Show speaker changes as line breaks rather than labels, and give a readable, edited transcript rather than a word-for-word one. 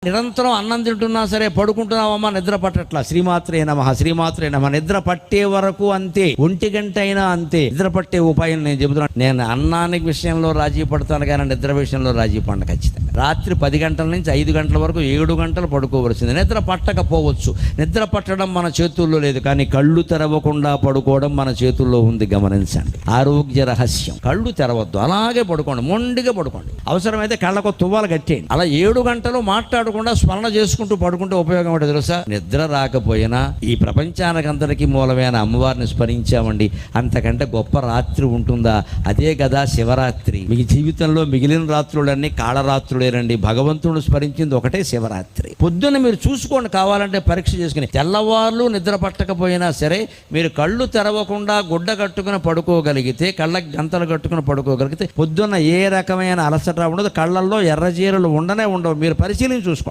నిరంతరం అన్నం తింటున్నా సరే పడుకుంటున్నావమ్మా, నిద్ర పట్టట్లా, శ్రీమాత్రే నమః శ్రీమాత్రే నమః. నిద్ర పట్టే వరకు అంతే, 1 గంట అయినా అంతే. నిద్ర పట్టే ఉపాయం నేను చెబుతున్నాను. నేను అన్నానికి విషయంలో రాజీ పడతాను కానీ నిద్ర విషయంలో రాజీ పడను ఖచ్చితంగా. రాత్రి 10 గంటల నుంచి 5 గంటల వరకు 7 గంటలు పడుకోవలసింది. నిద్ర పట్టకపోవచ్చు, నిద్ర పట్టడం మన చేతుల్లో లేదు, కానీ కళ్ళు తెరవకుండా పడుకోవడం మన చేతుల్లో ఉంది. గమనించండి, ఆరోగ్య రహస్యం. కళ్ళు తెరవద్దు, అలాగే పడుకోండి, మొండిగా పడుకోండి. అవసరమైతే కళ్ళకు తువ్వాలు కట్టేయండి. అలా 7 గంటలు మాట్లాడకుండా స్మరణ చేసుకుంటూ పడుకుంటే ఉపయోగం ఏంటో తెలుసా? నిద్ర రాకపోయినా ఈ ప్రపంచానికి అంతటికీ మూలమైన అమ్మవారిని స్మరించామండి, అంతకంటే గొప్ప రాత్రి ఉంటుందా? అదే కదా శివరాత్రి. మీ జీవితంలో మిగిలిన రాత్రులన్నీ కాళరాత్రులేనండి. భగవంతుడు స్మరించింది ఒకటే శివరాత్రి. పొద్దున్న మీరు చూసుకోండి, కావాలంటే పరీక్ష చేసుకుని. తెల్లవార్లు నిద్ర పట్టకపోయినా సరే మీరు కళ్ళు తెరవకుండా గుడ్డ కట్టుకుని పడుకోగలిగితే, కళ్ళకి గంతలు కట్టుకుని పడుకోగలిగితే పొద్దున్న ఏ రకమైన అలసట ఉండదు, కళ్ళల్లో ఎర్రజీరలు ఉండనే ఉండవు. మీరు పరిశీలించి చూసుకోండి.